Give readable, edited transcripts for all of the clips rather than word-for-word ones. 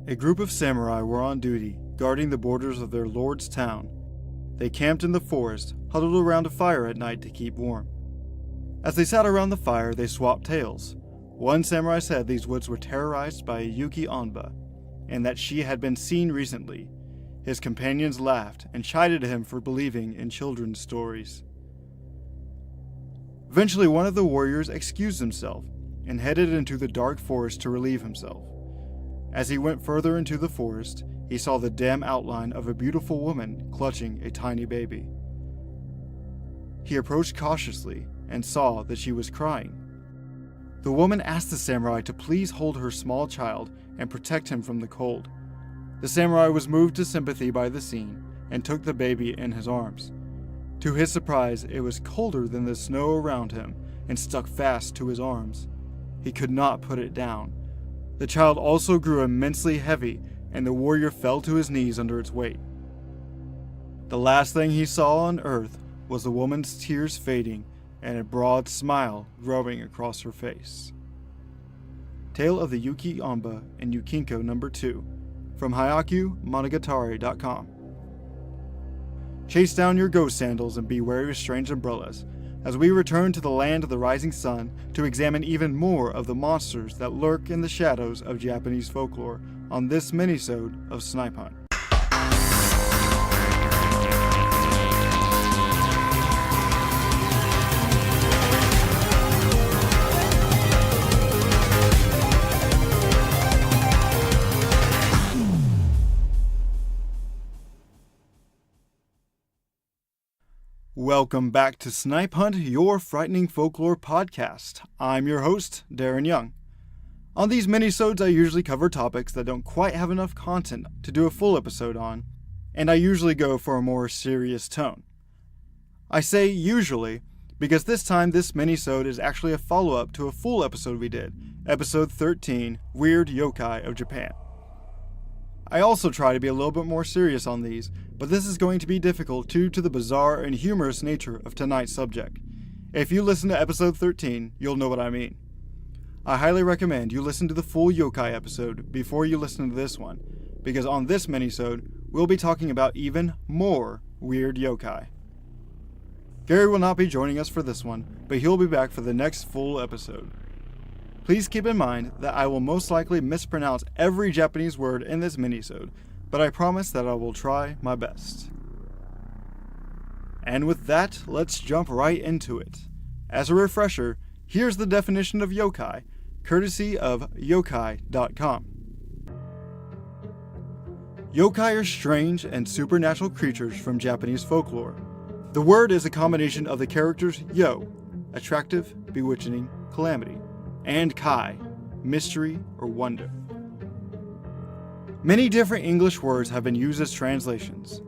A group of samurai were on duty, guarding the borders of their lord's town. They camped in the forest, huddled around a fire at night to keep warm. As they sat around the fire, they swapped tales. One samurai said these woods were terrorized by a Yuki Onba, and that she had been seen recently. His companions laughed and chided him for believing in children's stories. Eventually, one of the warriors excused himself and headed into the dark forest to relieve himself. As he went further into the forest, he saw the dim outline of a beautiful woman clutching a tiny baby. He approached cautiously and saw that she was crying. The woman asked the samurai to please hold her small child and protect him from the cold. The samurai was moved to sympathy by the scene and took the baby in his arms. To his surprise, it was colder than the snow around him and stuck fast to his arms. He could not put it down. The child also grew immensely heavy, and the warrior fell to his knees under its weight. The last thing he saw on earth was the woman's tears fading and a broad smile growing across her face. Tale of the Yuki Onba and Yukinko No. 2 from HayakuMonogatari.com. Chase down your ghost sandals and be wary of strange umbrellas, as we return to the land of the rising sun to examine even more of the monsters that lurk in the shadows of Japanese folklore on this minisode of Snipe Hunt. Welcome back to Snipe Hunt, your frightening folklore podcast. I'm your host, Darren Young. On these minisodes, I usually cover topics that don't quite have enough content to do a full episode on, and I usually go for a more serious tone. I say usually because this time this minisode is actually a follow-up to a full episode we did, episode 13, Weird Yokai of Japan. I also try to be a little bit more serious on these, but this is going to be difficult due to the bizarre and humorous nature of tonight's subject. If you listen to episode 13, you'll know what I mean. I highly recommend you listen to the full yokai episode before you listen to this one, because on this minisode, we'll be talking about even more weird yokai. Gary will not be joining us for this one, but he'll be back for the next full episode. Please keep in mind that I will most likely mispronounce every Japanese word in this minisode, but I promise that I will try my best. And with that, let's jump right into it. As a refresher, here's the definition of yokai, courtesy of yokai.com. Yokai are strange and supernatural creatures from Japanese folklore. The word is a combination of the characters yo, attractive, bewitching, calamity, and kai, mystery or wonder. Many different English words have been used as translations.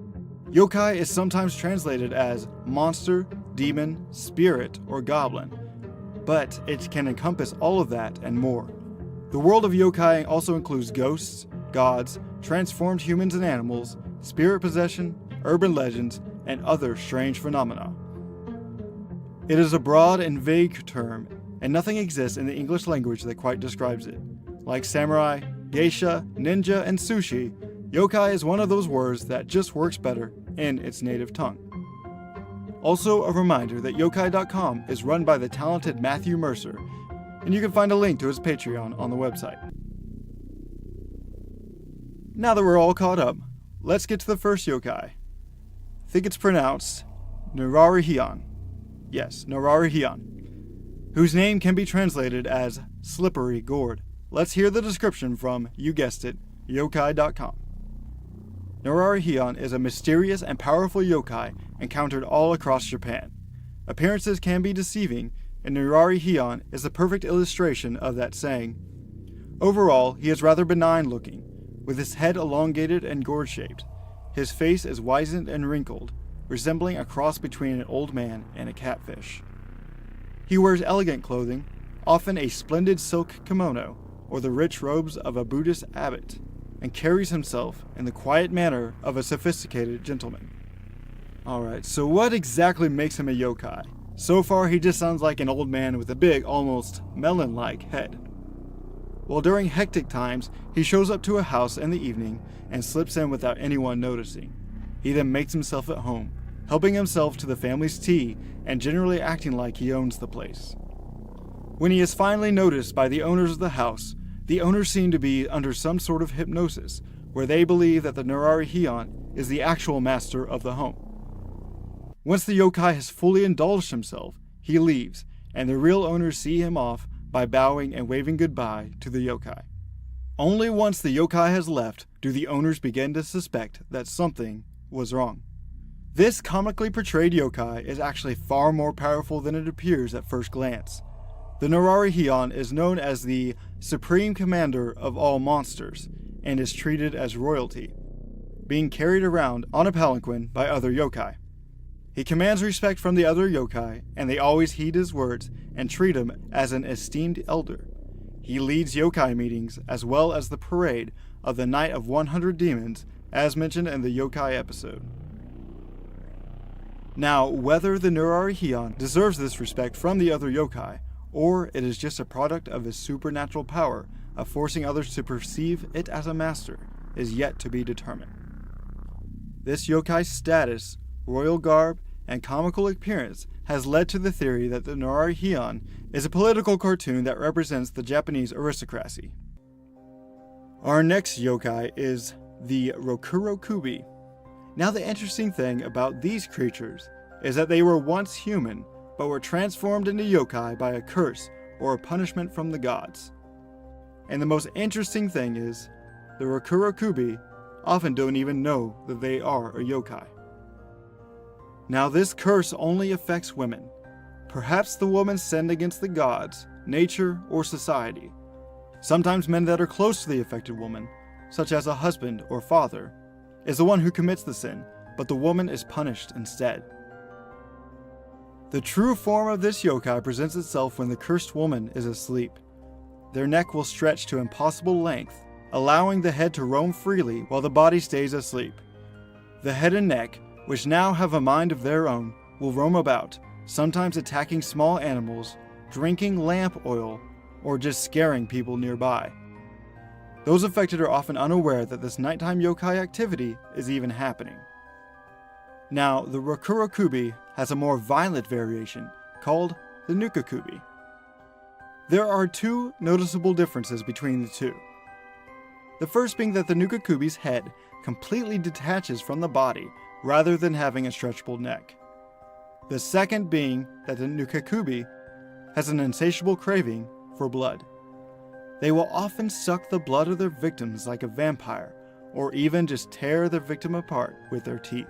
Yokai is sometimes translated as monster, demon, spirit, or goblin, but it can encompass all of that and more. The world of yokai also includes ghosts, gods, transformed humans and animals, spirit possession, urban legends, and other strange phenomena. It is a broad and vague term, and nothing exists in the English language that quite describes it. Like samurai, geisha, ninja, and sushi, yokai is one of those words that just works better in its native tongue. Also, a reminder that yokai.com is run by the talented Matthew Mercer, and you can find a link to his Patreon on the website. Now that we're all caught up, let's get to the first yokai. I think it's pronounced Nararihian. Yes, Nararihian, whose name can be translated as slippery gourd. Let's hear the description from, you guessed it, yokai.com. Nararihian is a mysterious and powerful yokai encountered all across Japan. Appearances can be deceiving, and Nararihian is a perfect illustration of that saying. Overall, he is rather benign looking, with his head elongated and gourd-shaped. His face is wizened and wrinkled, resembling a cross between an old man and a catfish. He wears elegant clothing, often a splendid silk kimono, or the rich robes of a Buddhist abbot, and carries himself in the quiet manner of a sophisticated gentleman. Alright, so what exactly makes him a yokai? So far he just sounds like an old man with a big, almost melon-like head. while during hectic times, he shows up to a house in the evening and slips in without anyone noticing. He then makes himself at home, helping himself to the family's tea and generally acting like he owns the place. When he is finally noticed by the owners of the house, the owners seem to be under some sort of hypnosis, where they believe that the Nurari Heian is the actual master of the home. Once the yokai has fully indulged himself, he leaves, and the real owners see him off by bowing and waving goodbye to the yokai. Only once the yokai has left do the owners begin to suspect that something was wrong. This comically portrayed yokai is actually far more powerful than it appears at first glance. The Nurari Heian is known as the supreme commander of all monsters and is treated as royalty, being carried around on a palanquin by other yokai. He commands respect from the other yokai, and they always heed his words and treat him as an esteemed elder. He leads yokai meetings as well as the parade of the Night of 100 Demons, as mentioned in the yokai episode. Now, whether the Nurari Heian deserves this respect from the other yokai, or it is just a product of his supernatural power of forcing others to perceive it as a master, is yet to be determined. This yokai's status, royal garb, and comical appearance has led to the theory that the Nurari Heian is a political cartoon that represents the Japanese aristocracy. Our next yokai is the Rokurokubi. Now, the interesting thing about these creatures is that they were once human, but were transformed into yokai by a curse or a punishment from the gods. And the most interesting thing is, the Rokurokubi often don't even know that they are a yokai. Now, this curse only affects women. Perhaps the woman sinned against the gods, nature, or society. Sometimes men that are close to the affected woman, such as a husband or father, is the one who commits the sin, but the woman is punished instead. The true form of this yokai presents itself when the cursed woman is asleep. Their neck will stretch to impossible length, allowing the head to roam freely while the body stays asleep. The head and neck, which now have a mind of their own, will roam about, sometimes attacking small animals, drinking lamp oil, or just scaring people nearby. Those affected are often unaware that this nighttime yokai activity is even happening. Now, the Rokurokubi has a more violent variation, called the Nukakubi. There are two noticeable differences between the two. The first being that the Nukakubi's head completely detaches from the body rather than having a stretchable neck. The second being that the Nukakubi has an insatiable craving for blood. They will often suck the blood of their victims like a vampire, or even just tear their victim apart with their teeth.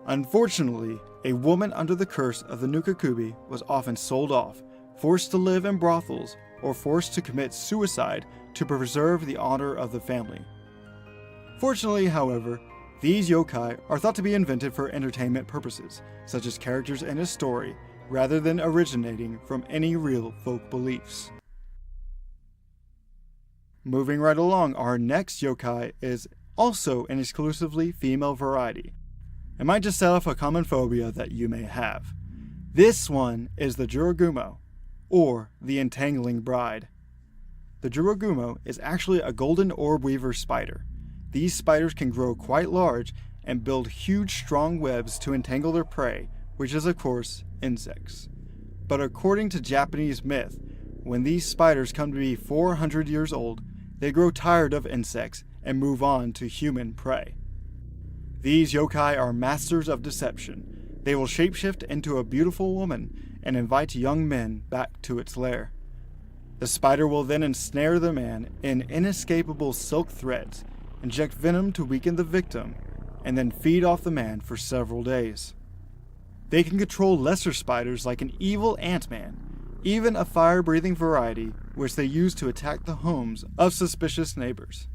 Unfortunately, a woman under the curse of the Nukakubi was often sold off, forced to live in brothels, or forced to commit suicide to preserve the honor of the family. Fortunately, however, these yokai are thought to be invented for entertainment purposes, such as characters in a story, rather than originating from any real folk beliefs. Moving right along, our next yokai is also an exclusively female variety. It might just set off a common phobia that you may have. This one is the Jurogumo, or the Entangling Bride. The Jurogumo is actually a golden orb weaver spider. These spiders can grow quite large and build huge strong webs to entangle their prey, which is of course insects. But according to Japanese myth, when these spiders come to be 400 years old, they grow tired of insects and move on to human prey. These yokai are masters of deception. They will shapeshift into a beautiful woman and invite young men back to its lair. The spider will then ensnare the man in inescapable silk threads, inject venom to weaken the victim, and then feed off the man for several days. They can control lesser spiders like an evil ant-man, even a fire-breathing variety which they use to attack the homes of suspicious neighbors.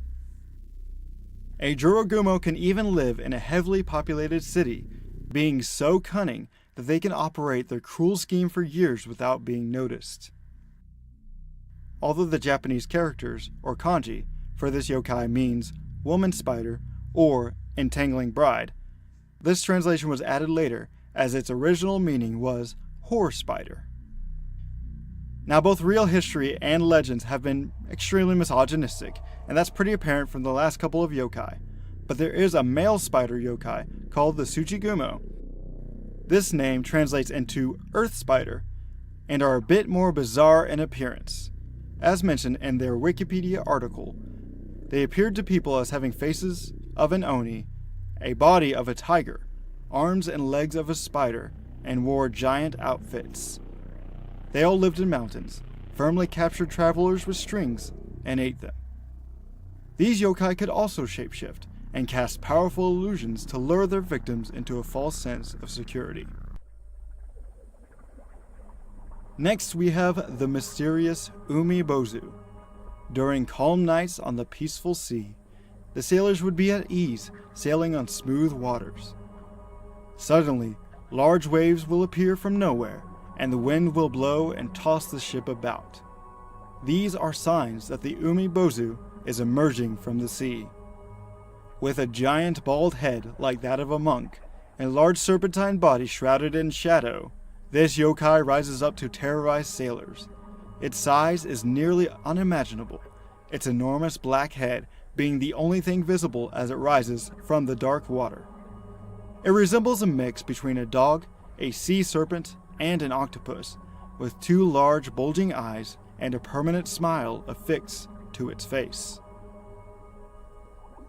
A Jurogumo can even live in a heavily populated city, being so cunning that they can operate their cruel scheme for years without being noticed. Although the Japanese characters, or kanji, for this yokai means woman spider or entangling bride, this translation was added later as its original meaning was whore spider. Now, both real history and legends have been extremely misogynistic, and that's pretty apparent from the last couple of yokai. But there is a male spider yokai called the Tsuchigumo. This name translates into earth spider, and are a bit more bizarre in appearance. As mentioned in their Wikipedia article, they appeared to people as having faces of an oni, a body of a tiger, arms and legs of a spider, and wore giant outfits. They all lived in mountains, firmly captured travelers with strings, and ate them. These yokai could also shapeshift, and cast powerful illusions to lure their victims into a false sense of security. Next we have the mysterious Umibozu. During calm nights on the peaceful sea, the sailors would be at ease, sailing on smooth waters. Suddenly, large waves will appear from nowhere, and the wind will blow and toss the ship about. These are signs that the Umibozu is emerging from the sea. With a giant bald head like that of a monk, and large serpentine body shrouded in shadow, this yokai rises up to terrorize sailors. Its size is nearly unimaginable, its enormous black head being the only thing visible as it rises from the dark water. It resembles a mix between a dog, a sea serpent, and an octopus, with two large bulging eyes and a permanent smile affixed to its face.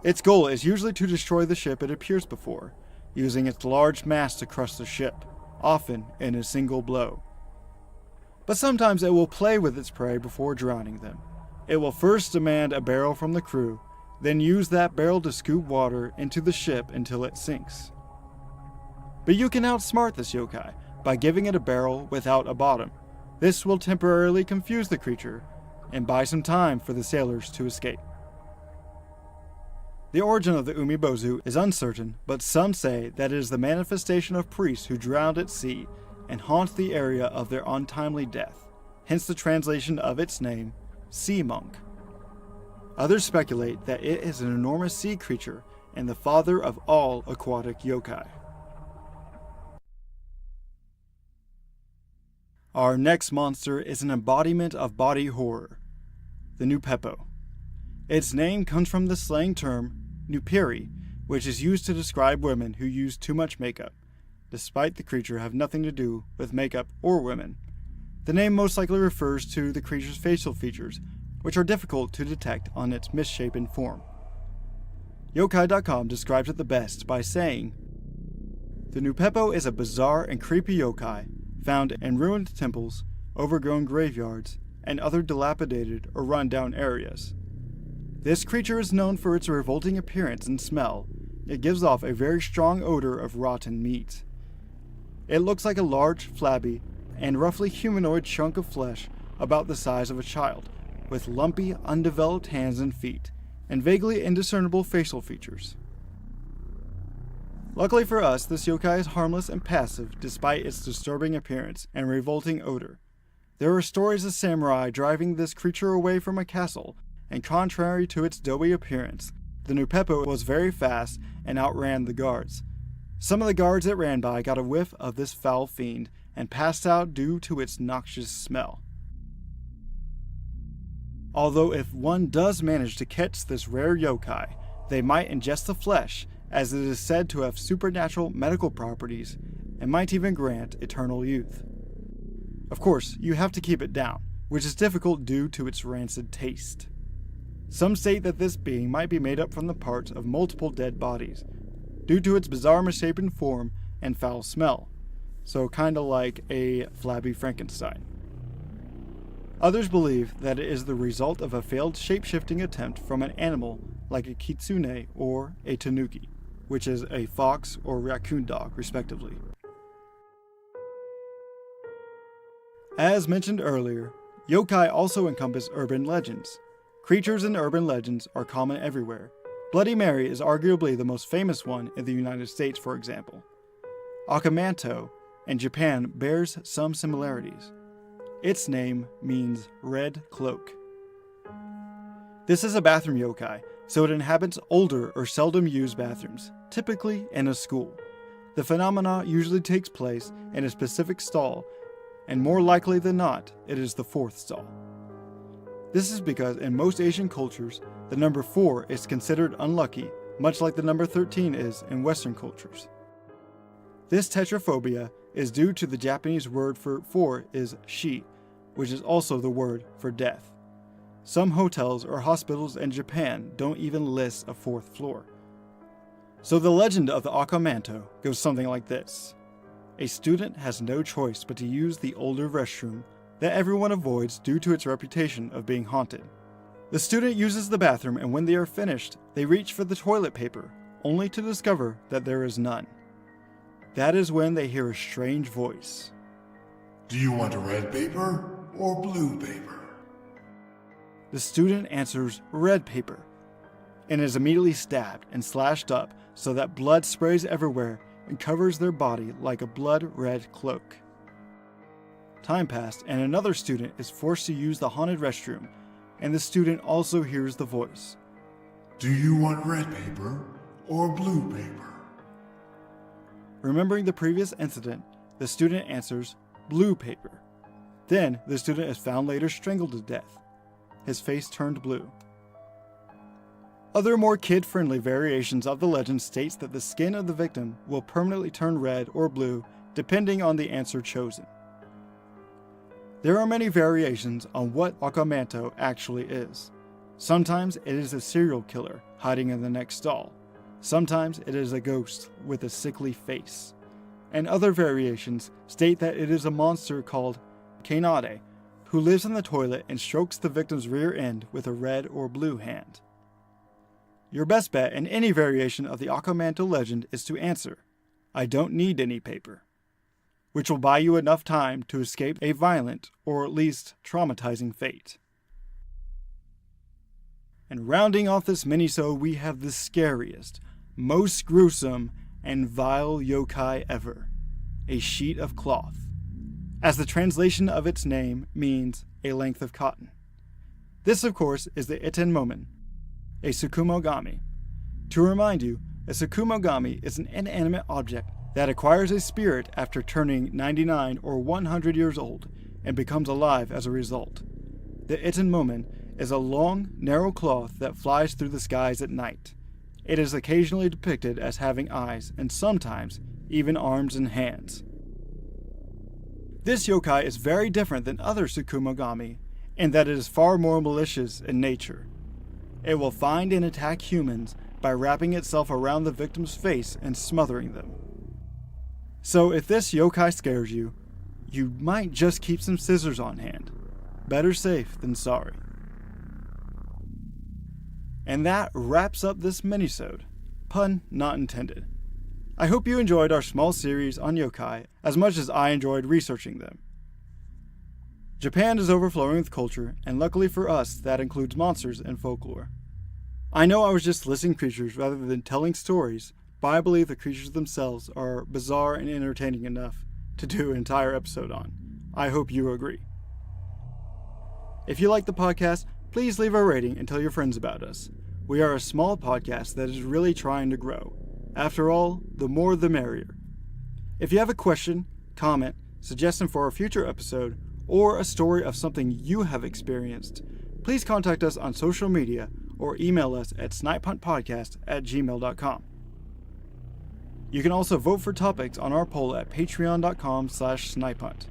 Its goal is usually to destroy the ship it appears before, using its large mass to crush the ship, often in a single blow. But sometimes it will play with its prey before drowning them. It will first demand a barrel from the crew, then use that barrel to scoop water into the ship until it sinks. But you can outsmart this yokai by giving it a barrel without a bottom. This will temporarily confuse the creature and buy some time for the sailors to escape. The origin of the Umibozu is uncertain, but some say that it is the manifestation of priests who drowned at sea and haunt the area of their untimely death, hence the translation of its name, sea monk. Others speculate that it is an enormous sea creature and the father of all aquatic yokai. Our next monster is an embodiment of body horror, the Nupepo. Its name comes from the slang term nupiri, which is used to describe women who use too much makeup, despite the creature have nothing to do with makeup or women. The name most likely refers to the creature's facial features, which are difficult to detect on its misshapen form. Yokai.com describes it the best by saying, "The Nupepo is a bizarre and creepy yokai found in ruined temples, overgrown graveyards, and other dilapidated or run-down areas. This creature is known for its revolting appearance and smell. It gives off a very strong odor of rotten meat. It looks like a large, flabby, and roughly humanoid chunk of flesh about the size of a child, with lumpy, undeveloped hands and feet, and vaguely indiscernible facial features. Luckily for us, this yokai is harmless and passive despite its disturbing appearance and revolting odor. There are stories of samurai driving this creature away from a castle, and contrary to its doughy appearance, the Nupepo was very fast and outran the guards. Some of the guards it ran by got a whiff of this foul fiend and passed out due to its noxious smell. Although if one does manage to catch this rare yokai, they might ingest the flesh, as it is said to have supernatural medical properties and might even grant eternal youth. Of course, you have to keep it down, which is difficult due to its rancid taste. Some state that this being might be made up from the parts of multiple dead bodies, due to its bizarre misshapen form and foul smell, so kinda like a flabby Frankenstein. Others believe that it is the result of a failed shape-shifting attempt from an animal like a kitsune or a tanuki, which is a fox or raccoon dog, respectively. As mentioned earlier, yokai also encompass urban legends. Creatures in urban legends are common everywhere. Bloody Mary is arguably the most famous one in the United States, for example. Akamanto in Japan bears some similarities. Its name means red cloak. This is a bathroom yokai, so it inhabits older or seldom used bathrooms, typically in a school. The phenomena usually takes place in a specific stall, and more likely than not, it is the fourth stall. This is because in most Asian cultures, the number 4 is considered unlucky, much like the number 13 is in Western cultures. This tetraphobia is due to the Japanese word for 4 is shi, which is also the word for death. Some hotels or hospitals in Japan don't even list a 4th floor. So the legend of the Akamanto goes something like this. A student has no choice but to use the older restroom that everyone avoids due to its reputation of being haunted. The student uses the bathroom, and when they are finished, they reach for the toilet paper, only to discover that there is none. That is when they hear a strange voice. Do you want red paper or blue paper? The student answers red paper, and is immediately stabbed and slashed up so that blood sprays everywhere and covers their body like a blood-red cloak. Time passed, and another student is forced to use the haunted restroom, and the student also hears the voice. Do you want red paper or blue paper? Remembering the previous incident, the student answers blue paper. Then, the student is found later strangled to death. His face turned blue. Other more kid-friendly variations of the legend states that the skin of the victim will permanently turn red or blue depending on the answer chosen. There are many variations on what Akamanto actually is. Sometimes it is a serial killer hiding in the next stall. Sometimes it is a ghost with a sickly face. And other variations state that it is a monster called Kanade, who lives in the toilet and strokes the victim's rear end with a red or blue hand. Your best bet in any variation of the Akamanto legend is to answer, I don't need any paper, which will buy you enough time to escape a violent or at least traumatizing fate. And rounding off this minisode, we have the scariest, most gruesome, and vile yokai ever, a sheet of cloth, as the translation of its name means a length of cotton. This, of course, is the Iten Momen, a Tsukumogami. To remind you, a Tsukumogami is an inanimate object that acquires a spirit after turning 99 or 100 years old and becomes alive as a result. The Iten Momen is a long, narrow cloth that flies through the skies at night. It is occasionally depicted as having eyes and sometimes even arms and hands. This yokai is very different than other Tsukumogami in that it is far more malicious in nature. It will find and attack humans by wrapping itself around the victim's face and smothering them. So if this yokai scares you, you might just keep some scissors on hand. Better safe than sorry. And that wraps up this minisode. Pun not intended. I hope you enjoyed our small series on yokai as much as I enjoyed researching them. Japan is overflowing with culture, and luckily for us, that includes monsters and folklore. I know I was just listing creatures rather than telling stories, but I believe the creatures themselves are bizarre and entertaining enough to do an entire episode on. I hope you agree. If you like the podcast, please leave a rating and tell your friends about us. We are a small podcast that is really trying to grow. After all, the more the merrier. If you have a question, comment, suggestion for a future episode, or a story of something you have experienced, please contact us on social media or email us at snipehuntpodcast@gmail.com. You can also vote for topics on our poll at patreon.com/snipehunt.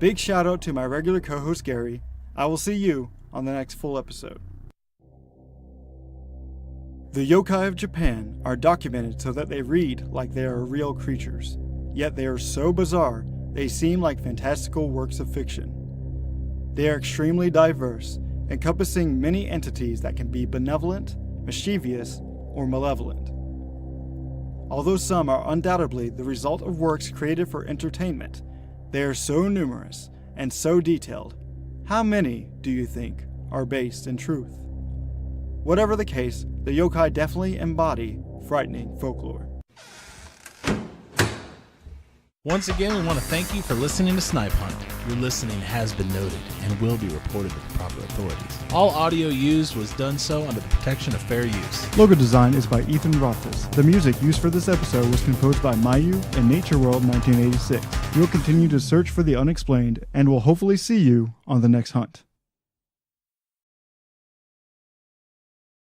Big shout out to my regular co-host Gary. I will see you on the next full episode. The yokai of Japan are documented so that they read like they are real creatures, yet they are so bizarre they seem like fantastical works of fiction. They are extremely diverse, encompassing many entities that can be benevolent, mischievous, or malevolent. Although some are undoubtedly the result of works created for entertainment, they are so numerous and so detailed. How many, do you think, are based in truth? Whatever the case, the yokai definitely embody frightening folklore. Once again, we want to thank you for listening to Snipe Hunt. Your listening has been noted and will be reported with the proper authorities. All audio used was done so under the protection of fair use. Logo design is by Ethan Rothfuss. The music used for this episode was composed by Mayu and Nature World 1986. We'll continue to search for the unexplained and will hopefully see you on the next hunt.